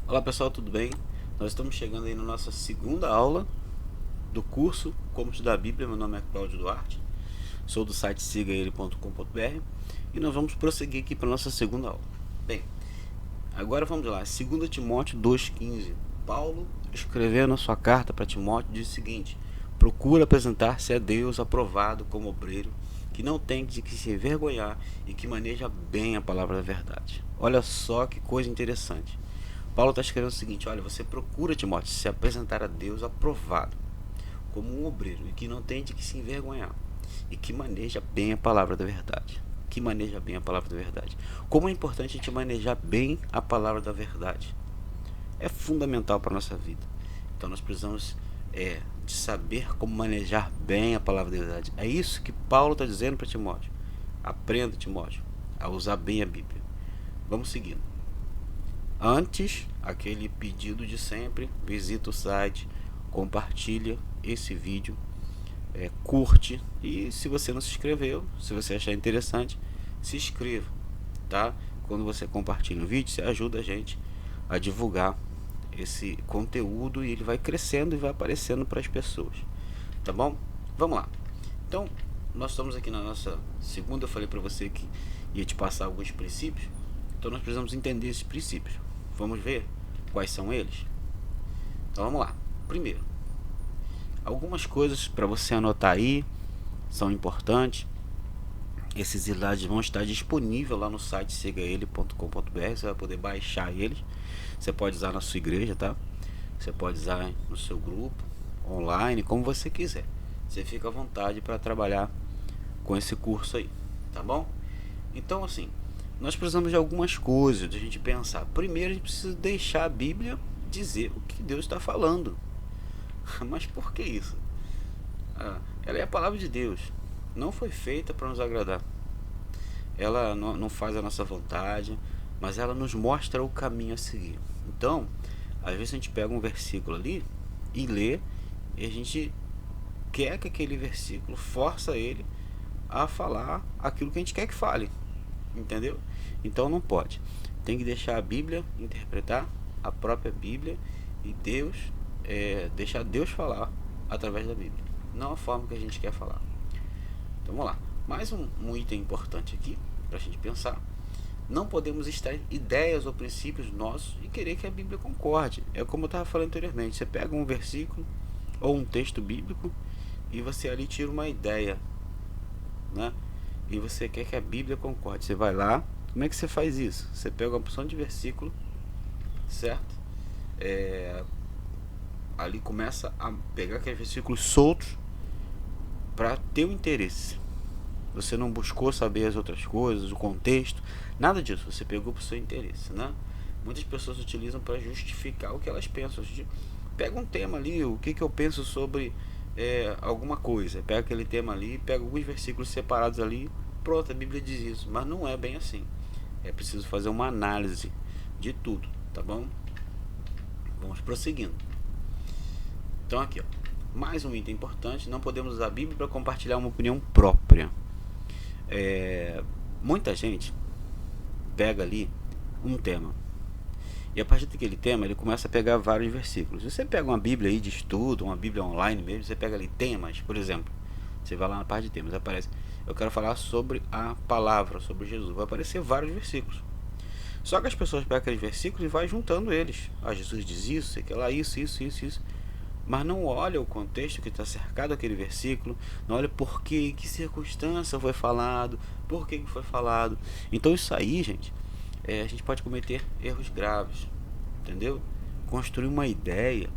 Olá pessoal, tudo bem? Nós estamos chegando aí na nossa segunda aula do curso Como Estudar a Bíblia. Meu nome é Cláudio Duarte, sou do site sigaele.com.br e nós vamos prosseguir aqui para a nossa segunda aula. Bem, agora vamos lá, 2 Timóteo 2,15. Paulo, escrevendo a sua carta para Timóteo, diz o seguinte: procura apresentar-se a Deus aprovado como obreiro, que não tem de que se envergonhar e que maneja bem a palavra da verdade. Olha só que coisa interessante. Paulo está escrevendo o seguinte: olha, você procura, Timóteo, se apresentar a Deus aprovado, como um obreiro, e que não tem de que se envergonhar, e que maneja bem a palavra da verdade. Que maneja bem a palavra da verdade. Como é importante a gente manejar bem a palavra da verdade. É fundamental para a nossa vida. Então nós precisamos de saber como manejar bem a palavra da verdade. É isso que Paulo está dizendo para Timóteo. Aprenda, Timóteo, a usar bem a Bíblia. Vamos seguindo. Antes, aquele pedido de sempre, visita o site, compartilha esse vídeo, curte, e se você não se inscreveu, se você achar interessante, se inscreva, tá? Quando você compartilha um vídeo, você ajuda a gente a divulgar esse conteúdo e ele vai crescendo e vai aparecendo para as pessoas, tá bom? Vamos lá. Então, nós estamos aqui na nossa segunda. Eu falei para você que ia te passar alguns princípios, então nós precisamos entender esses princípios. Vamos ver quais são eles? Então vamos lá. Primeiro, algumas coisas para você anotar aí são importantes. Esses slides vão estar disponíveis lá no site sigaele.com.br. Você vai poder baixar eles. Você pode usar na sua igreja, tá? Você pode usar no seu grupo, online, como você quiser. Você fica à vontade para trabalhar com esse curso aí, tá bom? Então, assim, nós precisamos de algumas coisas de a gente pensar. Primeiro, a gente precisa deixar a Bíblia dizer o que Deus está falando. Mas por que isso? Ela é a palavra de Deus. Não foi feita para nos agradar. Ela não faz a nossa vontade, mas ela nos mostra o caminho a seguir. Então, às vezes a gente pega um versículo ali e lê, e a gente quer que aquele versículo força ele a falar aquilo que a gente quer que fale. Entendeu? Então não pode. Tem que deixar a Bíblia interpretar a própria Bíblia e Deus deixar Deus falar através da Bíblia, não a forma que a gente quer falar. Então vamos lá. Mais um item importante aqui para a gente pensar. Não podemos extrair ideias ou princípios nossos e querer que a Bíblia concorde. É como eu estava falando anteriormente. Você pega um versículo ou um texto bíblico e você ali tira uma ideia, né? E você quer que a Bíblia concorde. Você vai lá. Como é que você faz isso? Você pega uma porção de versículo, certo? Ali começa a pegar aqueles versículos soltos para ter o interesse. Você não buscou saber as outras coisas, o contexto, nada disso. Você pegou para o seu interesse, né? Muitas pessoas utilizam para justificar o que elas pensam. Pega um tema ali, o que eu penso sobre alguma coisa. Pega aquele tema ali, pega alguns versículos separados ali, pronto, a Bíblia diz isso. Mas não é bem assim. É preciso fazer uma análise de tudo, tá bom? Vamos prosseguindo. Então aqui, ó, mais um item importante: não podemos usar a Bíblia para compartilhar uma opinião própria. Muita gente pega ali um tema e a partir daquele tema ele começa a pegar vários versículos. Você pega uma Bíblia aí de estudo, uma Bíblia online mesmo, você pega ali temas, por exemplo, você vai lá na parte de temas, aparece: eu quero falar sobre a palavra, sobre Jesus. Vai aparecer vários versículos. Só que as pessoas pegam aqueles versículos e vai juntando eles. Jesus diz isso, sei que lá, isso, mas não olha o contexto que está cercado aquele versículo, não olha por que circunstância foi falado, por que foi falado. Então isso aí, gente, a gente pode cometer erros graves, entendeu? Construir uma ideia,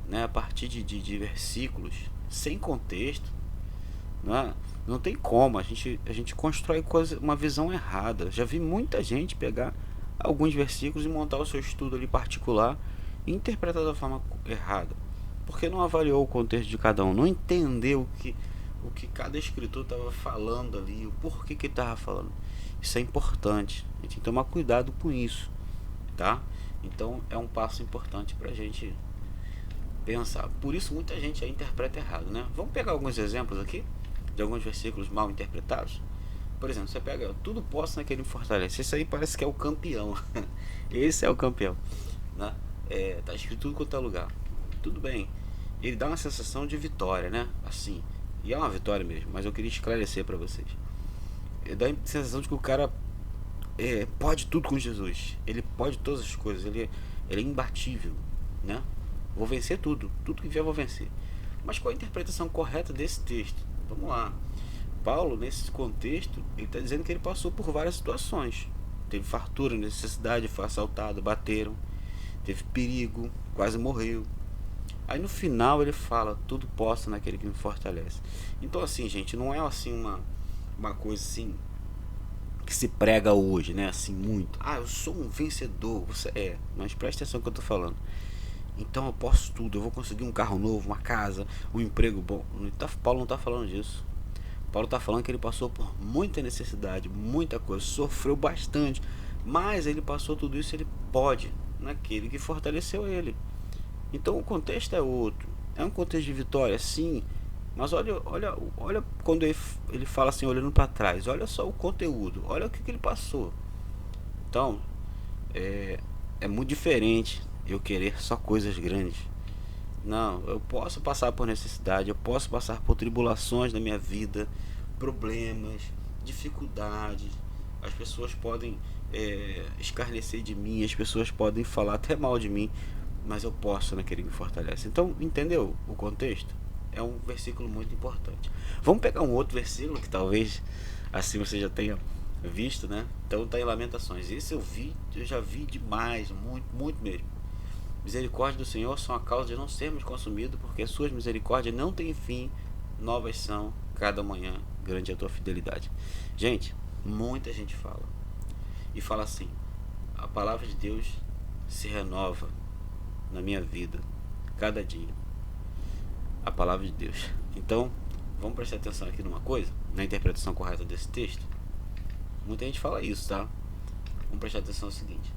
né, a partir de versículos sem contexto, não tem como, a gente constrói uma visão errada. Já vi muita gente pegar alguns versículos e montar o seu estudo ali particular e interpretar da forma errada, porque não avaliou o contexto de cada um, não entendeu o que cada escritor estava falando ali, o porquê que ele estava falando. Isso é importante, a gente tem que tomar cuidado com isso, tá? Então é um passo importante para a gente pensar. Por isso muita gente aí interpreta errado, né? Vamos pegar alguns exemplos aqui de alguns versículos mal interpretados. Por exemplo, você pega: tudo posso naquele me fortalece. Esse aí parece que é o campeão. Esse é o campeão. né? Tá escrito tudo quanto é lugar. Tudo bem. Ele dá uma sensação de vitória, né? Assim. E é uma vitória mesmo, mas eu queria esclarecer para vocês. Ele dá a sensação de que o cara pode tudo com Jesus. Ele pode todas as coisas. Ele é imbatível, né? Vou vencer tudo. Tudo que vier eu vou vencer. Mas qual a interpretação correta desse texto? Vamos lá. Paulo, nesse contexto, ele está dizendo que ele passou por várias situações. Teve fartura, necessidade, foi assaltado, bateram, teve perigo, quase morreu. Aí no final ele fala, tudo posso naquele que me fortalece. Então assim, gente, não é assim uma coisa assim que se prega hoje, né? Assim muito. Eu sou um vencedor. Você mas preste atenção no que eu tô falando. Então eu posso tudo, eu vou conseguir um carro novo, uma casa, um emprego bom. Paulo não está falando disso. Paulo está falando que ele passou por muita necessidade, muita coisa, sofreu bastante, mas ele passou tudo isso, ele pode, naquele que fortaleceu ele. Então o contexto é outro. É um contexto de vitória, sim, mas olha quando ele fala assim, olhando para trás, olha só o conteúdo, olha o que ele passou. Então é muito diferente eu querer só coisas grandes. Não, eu posso passar por necessidade, eu posso passar por tribulações na minha vida, problemas, dificuldades. As pessoas podem escarnecer de mim, as pessoas podem falar até mal de mim, mas eu posso naquele que me fortalece. Então, entendeu o contexto? É um versículo muito importante. Vamos pegar um outro versículo que talvez assim você já tenha visto, né? Então tá em Lamentações. Esse eu já vi demais, muito, muito mesmo. Misericórdia do Senhor são a causa de não sermos consumidos, porque as suas misericórdias não têm fim, novas são cada manhã, grande é a tua fidelidade. Gente, muita gente fala e fala assim, a palavra de Deus se renova na minha vida cada dia, a palavra de Deus. Então vamos prestar atenção aqui numa coisa, na interpretação correta desse texto. Muita gente fala isso, tá? Vamos prestar atenção no seguinte,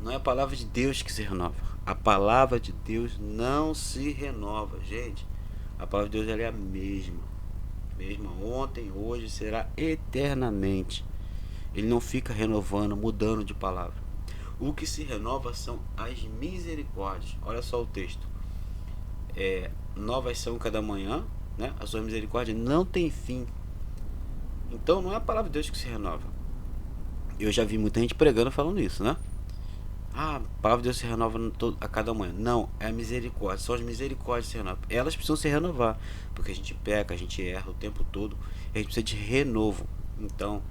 não é a palavra de Deus que se renova, a palavra de Deus não se renova, gente. A palavra de Deus ela é a mesma ontem, hoje, será eternamente. Ele não fica renovando, mudando de palavra. O que se renova são as misericórdias. Olha só o texto, novas são cada manhã, né? A sua misericórdia não tem fim. Então não é a palavra de Deus que se renova. Eu já vi muita gente pregando falando isso, né? A palavra de Deus se renova a cada manhã. Não, é a misericórdia. São as misericórdias que se renovam. Elas precisam se renovar, porque a gente peca, a gente erra o tempo todo, e a gente precisa de renovo. Então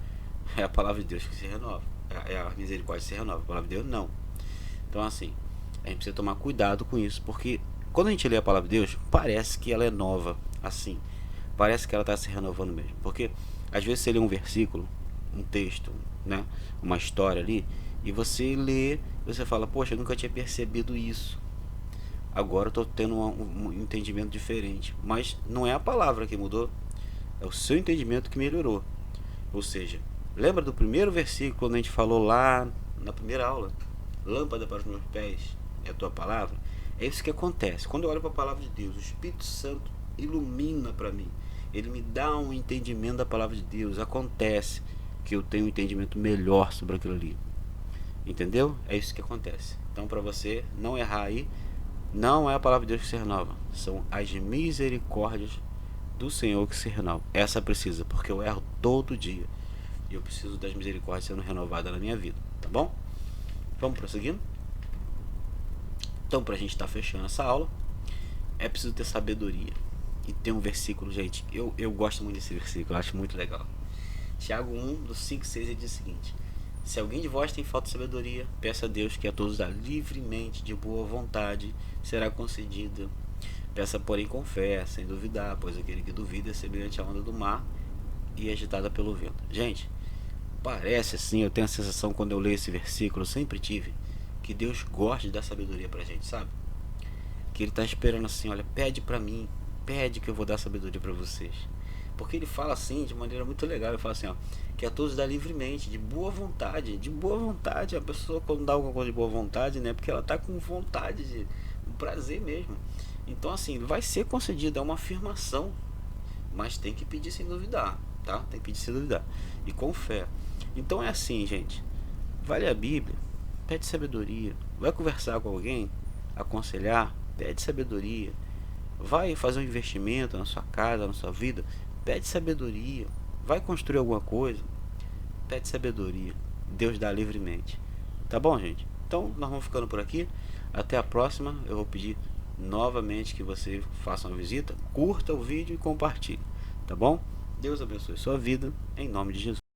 é a palavra de Deus que se renova, é a misericórdia que se renova. A palavra de Deus não. Então assim, a gente precisa tomar cuidado com isso, porque quando a gente lê a palavra de Deus, parece que ela é nova, assim, parece que ela está se renovando mesmo. Porque às vezes você lê um versículo, um texto, né, uma história ali, e você lê, você fala, poxa, eu nunca tinha percebido isso, agora eu estou tendo um entendimento diferente. Mas não é a palavra que mudou, é o seu entendimento que melhorou. Ou seja, lembra do primeiro versículo, quando a gente falou lá na primeira aula, lâmpada para os meus pés é a tua palavra? É isso que acontece, quando eu olho para a palavra de Deus, o Espírito Santo ilumina para mim, ele me dá um entendimento da palavra de Deus, acontece que eu tenho um entendimento melhor sobre aquilo ali. Entendeu? É isso que acontece. Então, para você não errar aí, não é a palavra de Deus que se renova, são as misericórdias do Senhor que se renovam. Essa precisa, porque eu erro todo dia e eu preciso das misericórdias sendo renovadas na minha vida, tá bom? Vamos prosseguindo? Então, para a gente estar fechando essa aula, é preciso ter sabedoria. E tem um versículo, gente, eu gosto muito desse versículo, eu acho muito legal. Tiago 1, do 5 e 6, ele diz o seguinte: se alguém de vós tem falta de sabedoria, peça a Deus, que a todos dá livremente, de boa vontade, será concedida. Peça, porém, com fé, sem duvidar, pois aquele que duvida é semelhante à onda do mar e agitada pelo vento. Gente, parece assim, eu tenho a sensação quando eu leio esse versículo, eu sempre tive, que Deus gosta de dar sabedoria pra gente, sabe? Que Ele tá esperando assim, olha, pede pra mim, pede que eu vou dar sabedoria pra vocês. Porque Ele fala assim, de maneira muito legal, Ele fala assim, ó, que a todos dá livremente, de boa vontade. A pessoa quando dá alguma coisa de boa vontade, né, porque ela tá com vontade, de um prazer mesmo. Então assim, vai ser concedido, é uma afirmação, mas tem que pedir sem duvidar, tá? Tem que pedir sem duvidar e com fé. Então é assim, gente, vai ler a Bíblia, pede sabedoria. Vai conversar com alguém, aconselhar, pede sabedoria. Vai fazer um investimento na sua casa, na sua vida, pede sabedoria. Vai construir alguma coisa, pede sabedoria. Deus dá livremente. Tá bom, gente? Então nós vamos ficando por aqui. Até a próxima. Eu vou pedir novamente que você faça uma visita, curta o vídeo e compartilhe. Tá bom? Deus abençoe sua vida, em nome de Jesus.